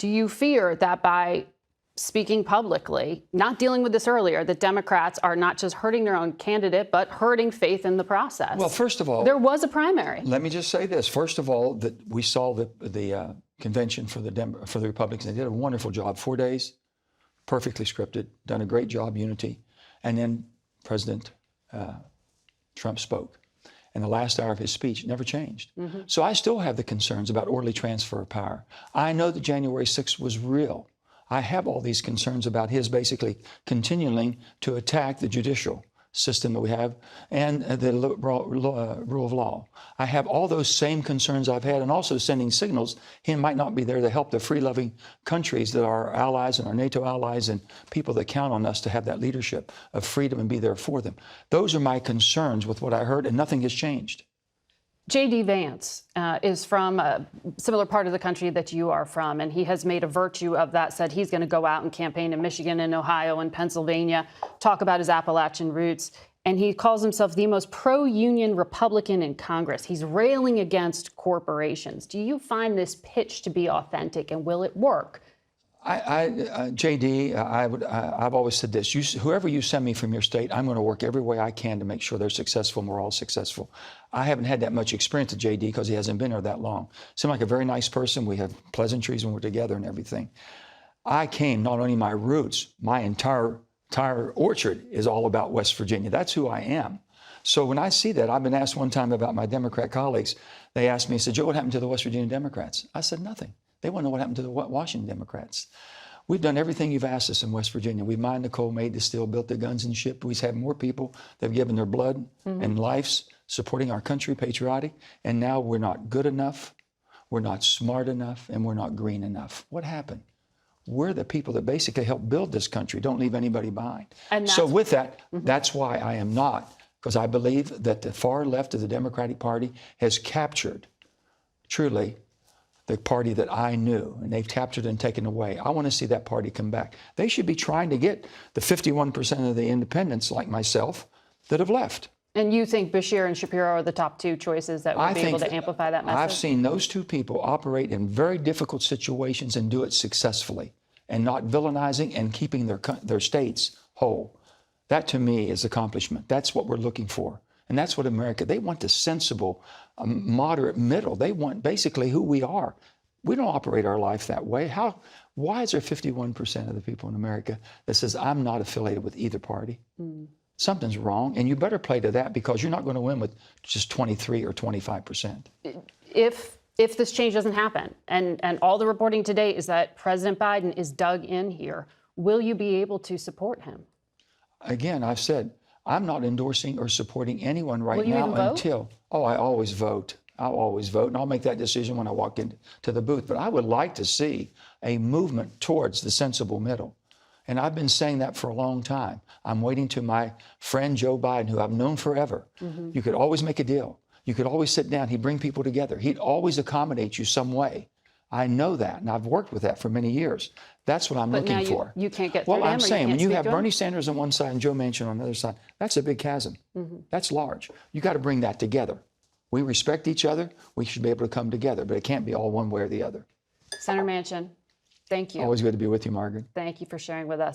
Do you fear that by speaking publicly, not dealing with this earlier, that Democrats are not just hurting their own candidate, but hurting faith in the process? Well, first of all, there was a primary. Let me just say this. First of all, that we saw the convention for the Republicans. They did a wonderful job. 4 days, perfectly scripted, done a great job, unity. And then President Trump spoke. And the last hour of his speech never changed. Mm-hmm. So I still have the concerns about orderly transfer of power. I know that January 6th was real. I have all these concerns about his basically continuing to attack the judicial system that we have and the rule of law. I have all those same concerns I've had, and also sending signals he might not be there to help the free-loving countries that are our allies and our NATO allies and people that count on us to have that leadership of freedom and be there for them. Those are my concerns with what I heard, and nothing has changed. J.D. Vance is from a similar part of the country that you are from, and he has made a virtue of that, said he's going to go out and campaign in Michigan and Ohio and Pennsylvania, talk about his Appalachian roots, and he calls himself the most pro-union Republican in Congress. He's railing against corporations. Do you find this pitch to be authentic, and will it work? JD, I've always said this, whoever you send me from your state, I'm going to work every way I can to make sure they're successful and we're all successful. I haven't had that much experience with JD because he hasn't been here that long. Seemed like a very nice person. We have pleasantries when we're together and everything. I came, not only my roots, my entire orchard is all about West Virginia. That's who I am. So when I see that, I've been asked one time about my Democrat colleagues. They asked me, said, Joe, what happened to the West Virginia Democrats? I said, nothing. They want to know what happened to the Washington Democrats. We've done everything you've asked us in West Virginia. We've mined the coal, made the steel, built the guns and shipped. We've had more people that have given their blood and lives supporting our country, patriotic. And now we're not good enough, we're not smart enough, and we're not green enough. What happened? We're the people that basically helped build this country. Don't leave anybody behind. So with that, that's why I am not, because I believe that the far left of the Democratic Party has captured, truly, the party that I knew, and they've captured and taken away. I want to see that party come back. They should be trying to get the 51% of the independents like myself that have left. And you think Beshear and Shapiro are the top two choices that would be able to amplify that message? I've seen those two people operate in very difficult situations and do it successfully and not villainizing and keeping their states whole. That, to me, is accomplishment. That's what we're looking for. And that's what America, they want the sensible, moderate middle. They want basically who we are. We don't operate our life that way. Why is there 51% of the people in America that says, I'm not affiliated with either party? Something's wrong, and you better play to that because you're not going to win with just 23 or 25%. If this change doesn't happen, and all the reporting today is that President Biden is dug in here, will you be able to support him? Again, I've said, I'm not endorsing or supporting anyone right Will you now even vote? until, I always vote. I'll always vote, and I'll make that decision when I walk into the booth. But I would like to see a movement towards the sensible middle. And I've been saying that for a long time. I'm waiting to my friend Joe Biden, who I've known forever. You could always make a deal. You could always sit down. He'd bring people together. He'd always accommodate you some way. I know that, and I've worked with that for many years. That's what I'm looking for. You can't get through Well, them, I'm saying, when you have Bernie him? Sanders on one side and Joe Manchin on the other side, that's a big chasm. That's large. You got to bring that together. We respect each other. We should be able to come together, but it can't be all one way or the other. Senator Manchin, thank you. Always good to be with you, Margaret. Thank you for sharing with us.